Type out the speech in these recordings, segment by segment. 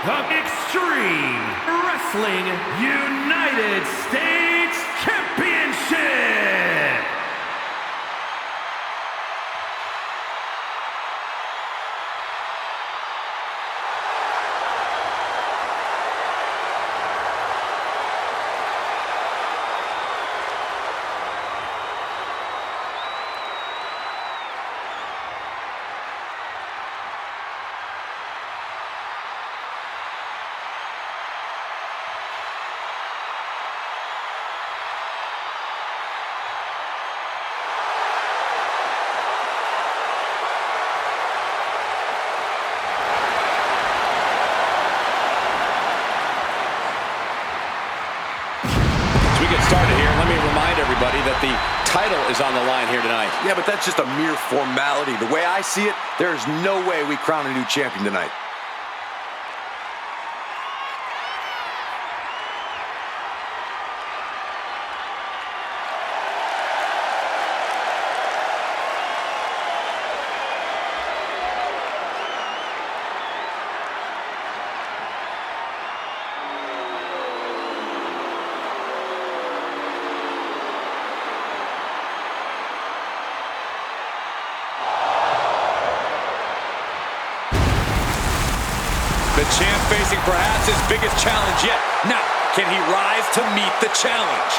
the Extreme Wrestling United States Championship. Started here. Let me remind everybody that the title is on the line here tonight. Yeah, but that's just a mere formality. The way I see it, there is no way we crown a new champion tonight. The champ facing perhaps his biggest challenge yet. Now, can he rise to meet the challenge?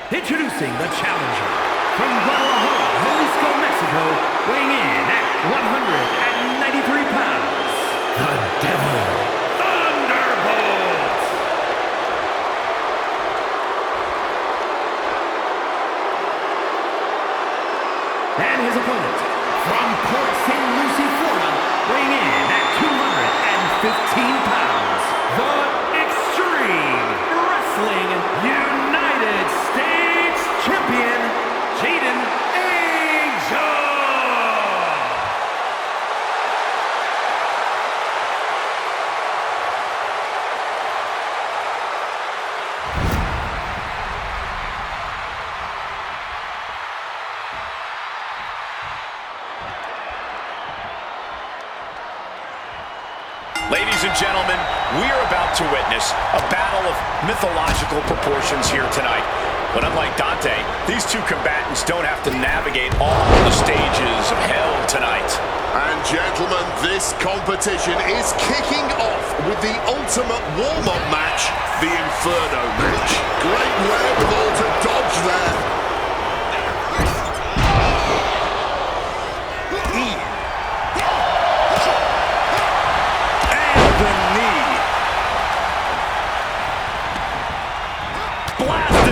Introducing the challenger from Guadalajara, Jalisco, Mexico, weighing in at 193 pounds, the Devil, Thunderbolt. And his opponent from Port St. Lucie, Florida, weighing in at 215 pounds, the Extreme Wrestling United States Champion, Jayden Angel! Ladies and gentlemen, we are about to witness a battle of mythological proportions here tonight. But unlike Dante, these two combatants don't have to navigate all the stages of hell tonight. And gentlemen, this competition is kicking off with the ultimate warm-up match, the Inferno match. Great wherewithal to dodge there. Blast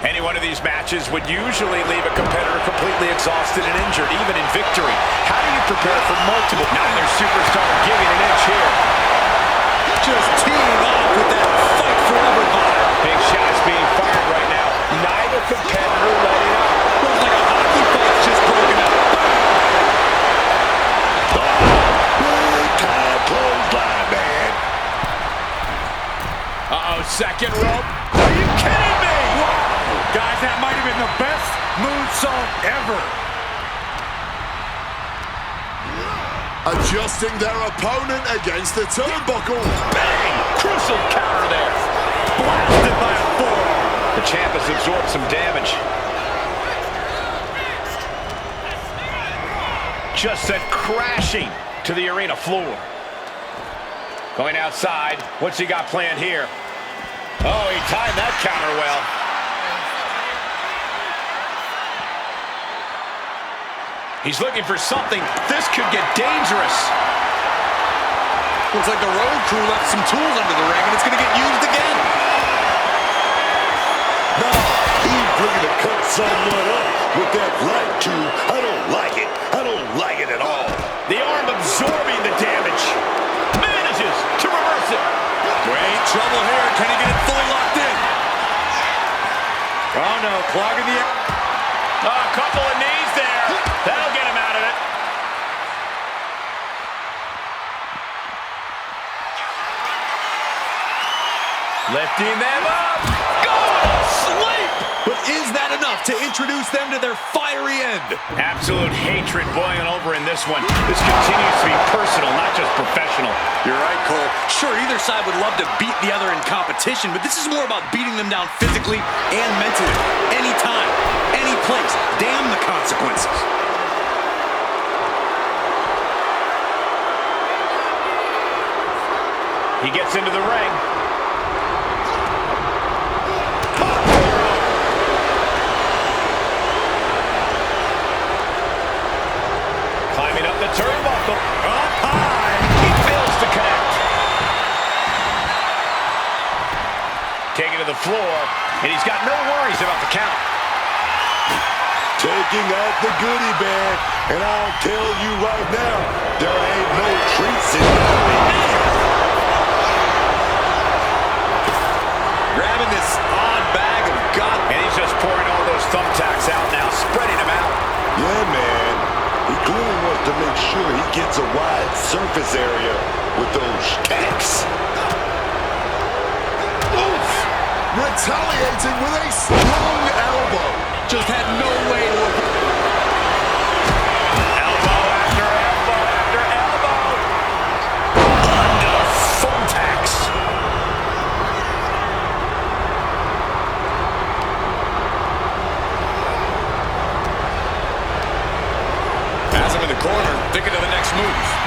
Any one of these matches would usually leave a competitor completely exhausted and injured, even in victory. How do you prepare for multiple? Now their superstar giving an inch here. Just teeing off with that fight forever vibe. Big shots being fired right now. Neither competitor letting up. Looks like a hockey fight's just broken up. Big time clothesline, man. Uh-oh, second rope. Are you kidding me? Wow. Guys, that might have been the best moonsault ever. Adjusting their opponent against the turnbuckle. Bang! Crucial counter there. Blasted by a forearm. The champ has absorbed some damage. Just sent crashing to the arena floor. Going outside. What's he got planned here? Oh, he timed that counter well. He's looking for something. This could get dangerous. Looks like the road crew left some tools under the ring, and it's going to get used again. No, he's looking to cut someone up with that light tube. I don't like it. I don't like it at all. The arm absorbing the damage. Manages to reverse it. Great trouble here. Can he get it fully locked in? Oh, no. Clogging the... a couple of knees there. That'll get him out of it. Lifting them up. Go to sleep. But is that enough to introduce them to their fiery end? Absolute hatred boiling over in this one. This continues to be personal, not just professional. You're right, Cole. Sure, either side would love to beat the other in competition, but this is more about beating them down physically and mentally. Anytime, any place. Damn the consequences. He gets into the ring. Climbing up the turnbuckle. Up high. He fails to connect. Taken to the floor, and he's got no worries about the count. Taking out the goodie bag, and I'll tell you right now, there ain't no treats in there. Grabbing this odd bag of God. And he's just pouring all those thumbtacks out now, spreading them out. Yeah, man. He clearly wants to make sure he gets a wide surface area with those tacks. Oof! Retaliating with a strong elbow. Just had no way to avoid. Elbow after elbow after elbow. Under thumbtacks. Has him in the corner, thinking of the next move.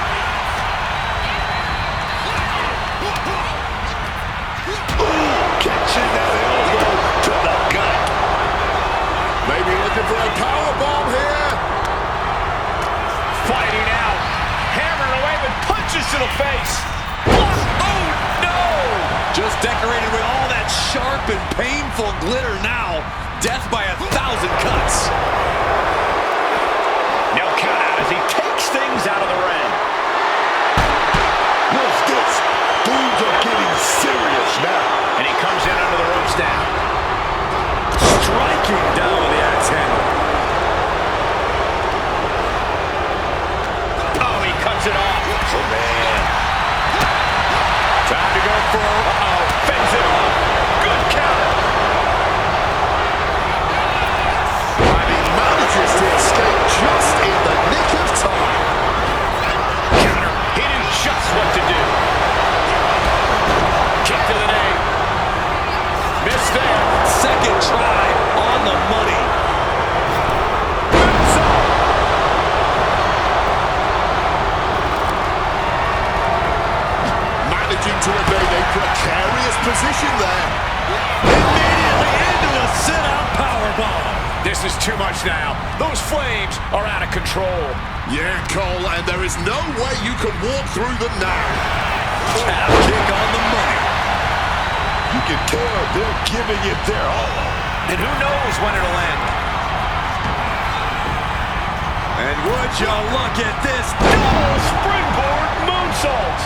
Catching that elbow to the gut. Maybe looking for a powerbomb here. Fighting out. Hammering away with punches to the face. Oh, no! Just decorated with all that sharp and painful glitter now. Death by 1,000 cuts. No count out as he takes things out of the ring. What's this? Things are getting serious now. And he comes in under the ropes now. Striking down with the axe handle. Oh, he cuts it off. Oh, man. Time to go for, fends it off. Good counter. Manages to escape just in the nick of time. Counter. He knew just what to do. Kick to the knee. Missed there. Second try on the money. Managing to evade a precarious position there. Immediately into a sit-out powerbomb. This is too much now. Those flames are out of control. Yeah, Cole, and there is no way you can walk through them now. Calf kick on the money. You can tell they're giving it their all. And who knows when it'll end. And would you look at this double springboard moonsault.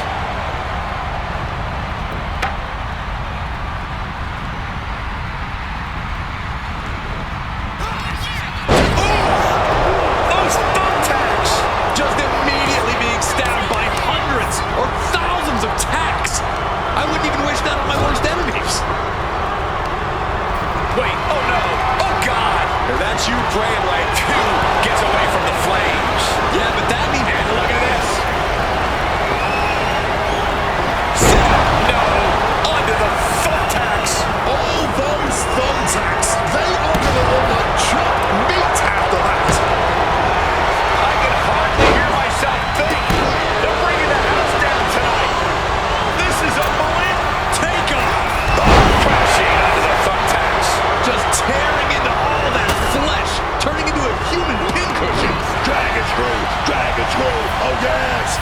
That's you praying like two gets away from the flames. Yeah, but that means... And look at this. No, onto the thumbtacks. All those thumbtacks, they are going to look like chopped meat after that. I can hardly hear myself think. They're bringing the house down tonight. This is a moment. Takeoff. Crashing onto the thumbtacks. Just tearing into all that flesh, turning into a human pincushion. Dragon screw, dragon screw, oh yes!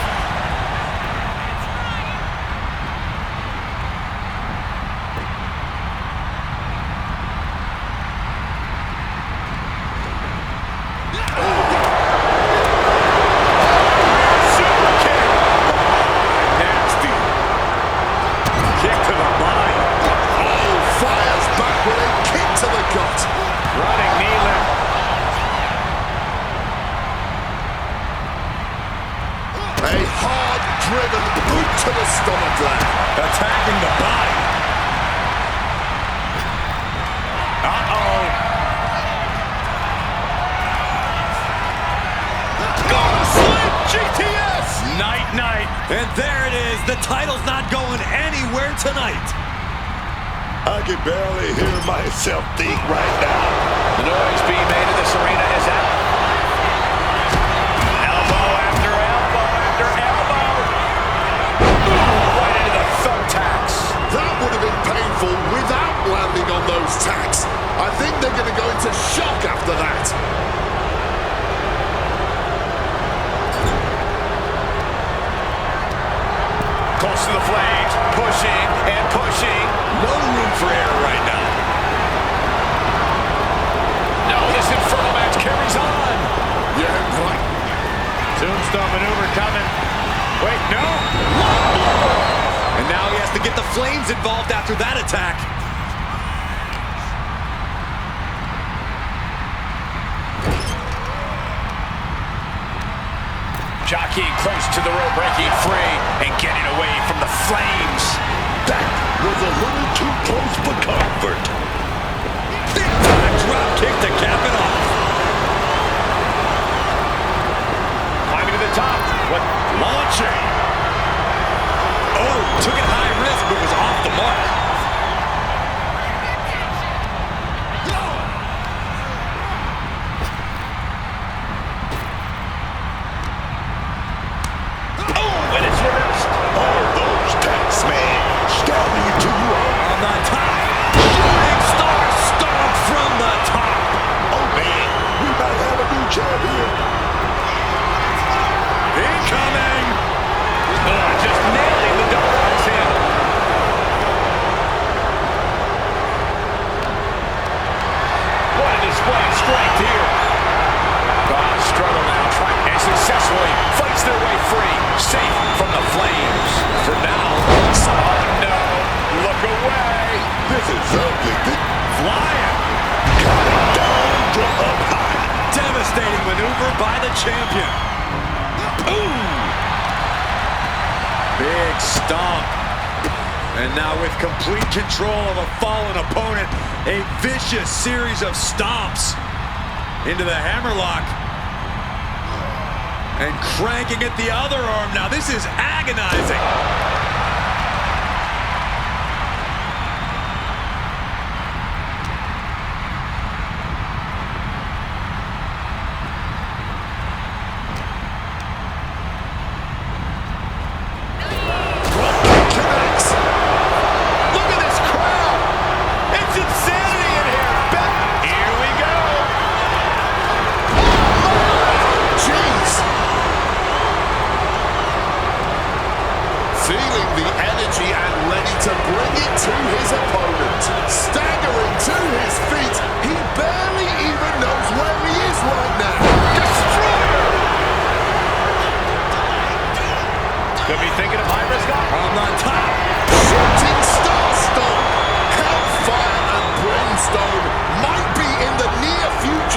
Super kick. Nasty. Kick to the body. Oh, fires back with a kick to the gut. Running knee lift. A hard-driven boot to the stomach there. Attacking the body. Uh-oh. Gonna slip GTS. Night. And there it is. The title's not going anywhere tonight. I can barely hear myself think right now. The noise being made in this arena is out. Elbow after elbow after elbow. Ooh, right into the thumbtacks. That would have been painful without landing on those tacks. I think they're going to go into shock after that. Close to the flames, pushing and pushing. No room for error right now. No, this Inferno match carries on. Yeah, right. Tombstone maneuver coming. Wait, no. And now he has to get the Flames involved after that attack. Jockeying close to the rope, breaking free and getting away from the Flames. That was a little too close for comfort. Big time drop kick to cap it off. Climbing to the top. What? Launching. Oh, took it high risk, but was off the mark. Oh, and it's reversed. All those tacks, man, stabbing you till you are. On the top. Shooting star stomp from the top. Oh man, we might have a new champion. Incoming. Just nailing the double axe in. What a display of strength here. Struggle now, trying and successfully fights their way free, safe from the Flames. For now, oh no, look away. This is ugly. Flying. Coming down from up high. Devastating maneuver by the champion. Ooh. Big stomp. And now with complete control of a fallen opponent, a vicious series of stomps into the hammerlock. And cranking at the other arm. Now this is agonizing. Connects. Look at this crowd. It's insanity in here. Here we go. Jeez. Feeling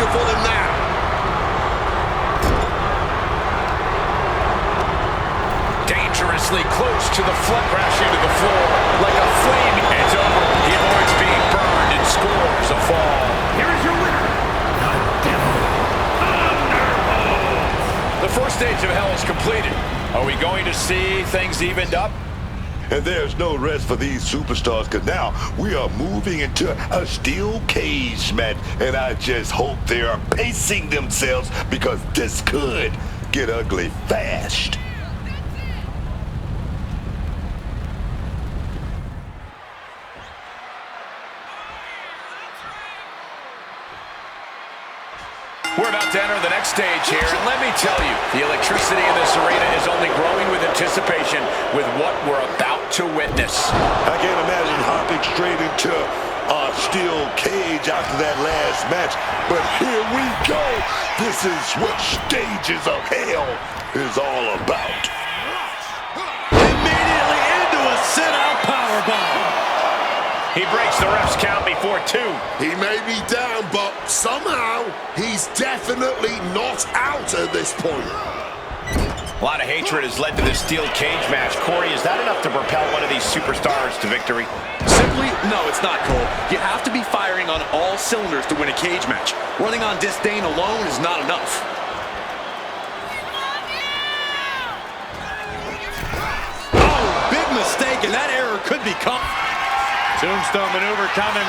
future for them now. Dangerously close to the floor, crashing to the floor like a flame. It's over. He avoids being burned and scores a fall. Here is your winner, the Devil, Thunderbolt. The first stage of hell is completed. Are we going to see things evened up? And there's no rest for these superstars, because now we are moving into a steel cage match. And I just hope they are pacing themselves, because this could get ugly fast. We're about to enter the next stage here, and let me tell you, the electricity in this arena is only growing with anticipation with what we're about to witness. I can't imagine hopping straight into a steel cage after that last match, but here we go. This is what stages of hell is all about. Immediately into a sit-out powerbomb. He breaks the ref's count before 2. He may be down, but somehow he's definitely not out at this point. A lot of hatred has led to this steel cage match. Corey, is that enough to propel one of these superstars to victory? Simply, no, it's not, Cole. You have to be firing on all cylinders to win a cage match. Running on disdain alone is not enough. Oh, big mistake, and that error could be caught. Tombstone maneuver coming.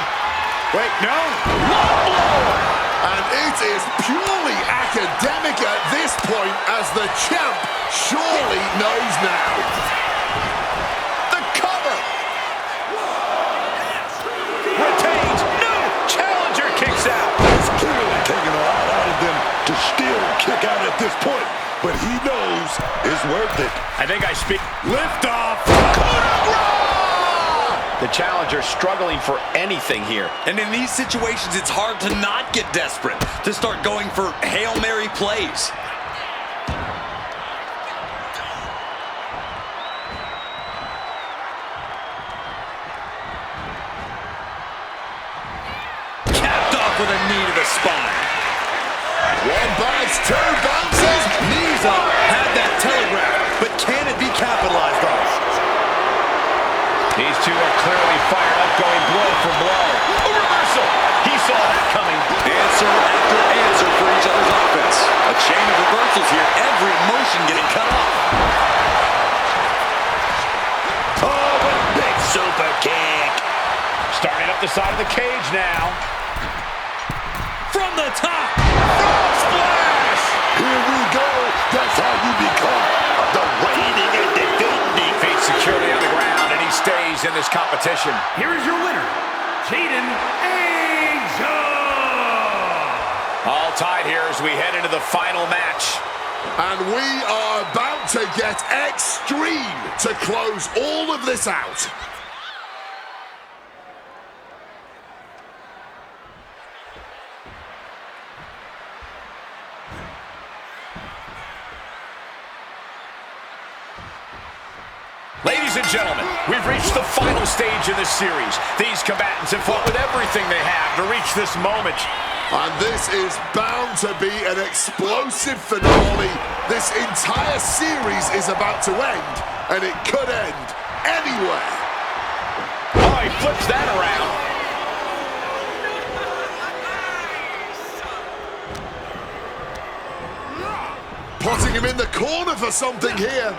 Wait, no. And it is purely academic at this point, as the champ surely knows now. The cover. Retains. No. Challenger kicks out. It's clearly taking a lot out of them to still kick out at this point, but he knows it's worth it. I think I speak. Lift off. The challenger struggling for anything here. And in these situations, it's hard to not get desperate, to start going for Hail Mary plays. Capped off with a knee to the spine. One bounce, 2 bounces. Knees up, had that telegraph, but can it be capitalized on? These two are clearly fired up, going blow for blow. A reversal. He saw that coming. Answer after answer for each other's offense. A chain of reversals here, every motion getting cut off. Oh, a big super kick. Starting up the side of the cage now. From the top. Frog splash. Here we go. That's how you become the reigning and defending. Feet securely on the ground, and he stays in this competition. Here is your winner, Jayden. All tied here as we head into the final match. And we are about to get extreme to close all of this out. Ladies and gentlemen, we've reached the final stage in this series. These combatants have fought with everything they have to reach this moment. And this is bound to be an explosive finale. This entire series is about to end, and it could end anywhere. Oh, he flips that around. Putting him in the corner for something here.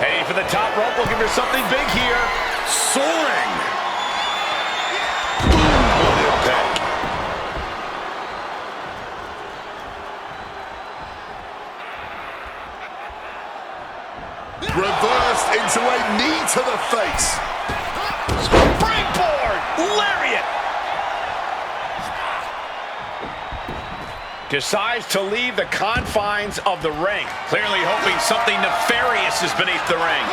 Heading for the top rope, looking for something big here. Soaring. Reversed into a knee to the face. Springboard! Lariat! Decides to leave the confines of the ring. Clearly hoping something nefarious is beneath the ring.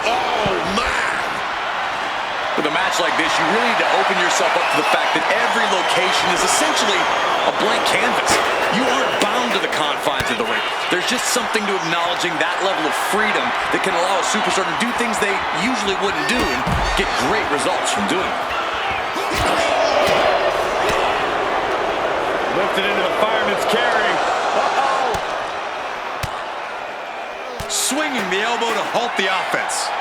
Oh, man! With a match like this, you really need to open yourself up to the fact that every location is essentially a blank canvas. You aren't bound come to the confines of the ring. There's just something to acknowledging that level of freedom that can allow a superstar to do things they usually wouldn't do and get great results from doing it. Lifted into the fireman's carry. Uh-oh. Swinging the elbow to halt the offense.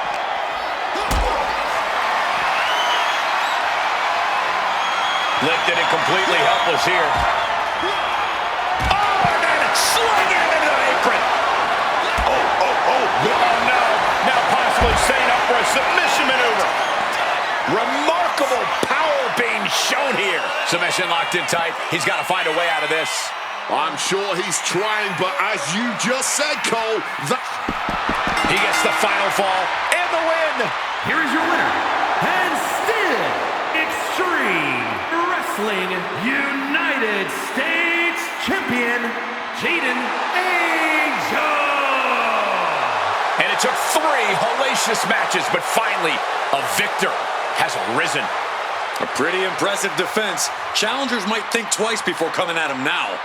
Lifted and completely helpless here. Oh, and then slung into the apron. Oh, no. Now possibly setting up for a submission maneuver. Remarkable power being shown here. Submission locked in tight. He's got to find a way out of this. I'm sure he's trying, but as you just said, Cole, he gets the final fall and the win. Here is your winner, and still Extreme Wrestling United States Champion, Jayden. And it took 3 hellacious matches, but finally, a victor has arisen. A pretty impressive defense. Challengers might think twice before coming at him now.